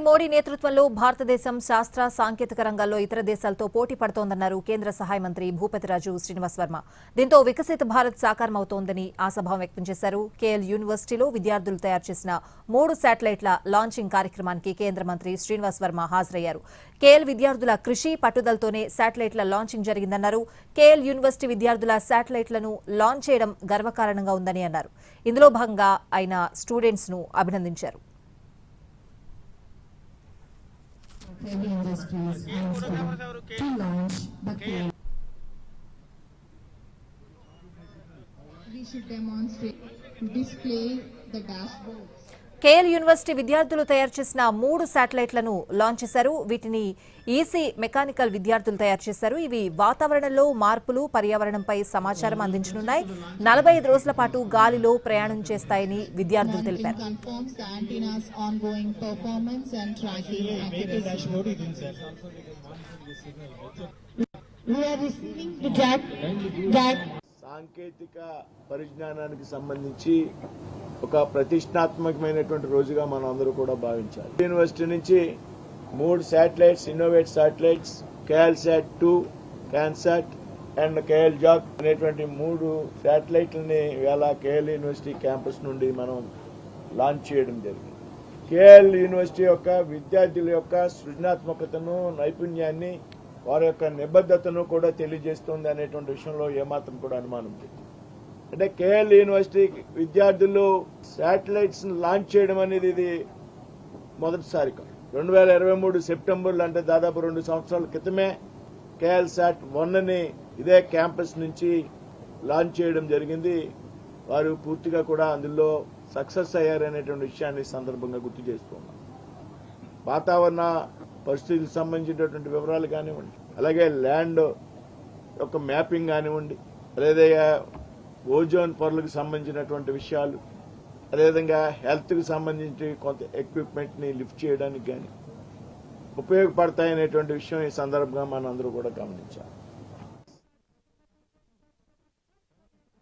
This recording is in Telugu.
మోడీ నేతృత్వంలో భారతదేశం శాస్త్ర సాంకేతిక రంగాల్లో ఇతర దేశాలతో పోటీ పడుతోందన్నారు కేంద్ర సహాయ మంత్రి భూపతిరాజు శ్రీనివాస్ వర్మ. దీంతో వికసిత భారత్ సాకారమవుతోందని ఆశాభావం వ్యక్తం చేశారు. కేఎల్ యూనివర్సిటీలో విద్యార్థులు తయారు చేసిన 3 శాటిలైట్ల లాంచింగ్ కార్యక్రమానికి కేంద్ర మంత్రి శ్రీనివాస్ వర్మ హాజరయ్యారు. కేఎల్ విద్యార్థుల కృషి పట్టుదలతోనే శాటిలైట్ల లాంచింగ్ జరిగిందన్నారు. కేఎల్ యూనివర్సిటీ విద్యార్థుల శాటిలైట్లను లాంచ్ చేయడం గర్వకారణంగా ఉందని అన్నారు. ఇందులో భాగంగా ఆయన స్టూడెంట్స్ ను అభినందించారు. Heavy industries to launch the KL. We should demonstrate, display the dashboards. KL university విద్యార్థులు తయారు చేసిన 3 శాటిలైట్లను లాంచ్ చేశారు. వీటిని ఈసీ మెకానికల్ విద్యార్థులు తయారు చేశారు. ఇవి వాతావరణంలో మార్పులు, పర్యావరణంపై సమాచారం అందించనున్నాయి. 45 రోజుల పాటు గాలిలో ప్రయాణం చేస్తాయని విద్యార్థులు తెలిపారు. సాంకేతిక పరిజ్ఞానానికి సంబంధించి ఒక ప్రతిష్టాత్మకమైనటువంటి రోజుగా మనం అందరూ కూడా భావించాలి. యూనివర్సిటీ నుంచి 3 satellites, innovate satellites, KLSAT-2, CANSAT and KLJOG అనేటువంటి 3 శాటిలైట్లని ఇవాళ కేఎల్ యూనివర్సిటీ క్యాంపస్ నుండి మనం లాంచ్ చేయడం జరిగింది. కేఎల్ యూనివర్సిటీ యొక్క విద్యార్థుల యొక్క సృజనాత్మకతను, నైపుణ్యాన్ని, వారి యొక్క నిబద్ధతను కూడా తెలియజేస్తుంది అనేటువంటి విషయంలో ఏమాత్రం కూడా అనుమానం లేదు. అంటే కేఎల్ యూనివర్సిటీ విద్యార్థులు శాటిలైట్స్ లాంచ్ చేయడం అనేది ఇది మొదటిసారి కాదు. 2023 సెప్టెంబర్లో, అంటే దాదాపు 2 సంవత్సరాల క్రితమే KLSAT-1ని ఇదే క్యాంపస్ నుంచి లాంచ్ చేయడం జరిగింది. వారు పూర్తిగా కూడా అందులో సక్సెస్ అయ్యారనేటువంటి విషయాన్ని సందర్భంగా గుర్తు చేస్తున్నాం. వాతావరణ పరిస్థితులకు సంబంధించినటువంటి వివరాలు కానివ్వండి, అలాగే ల్యాండ్ యొక్క మ్యాపింగ్ కానివ్వండి, అదేవిధంగా ఓజోన్ పొరలకు సంబంధించినటువంటి విషయాలు, అదేవిధంగా హెల్త్కి సంబంధించి కొంత ఎక్విప్మెంట్ని లిఫ్ట్ చేయడానికి కానీ ఉపయోగపడతాయనేటువంటి విషయం ఈ సందర్భంగా మనం అందరూ కూడా గమనించాలి.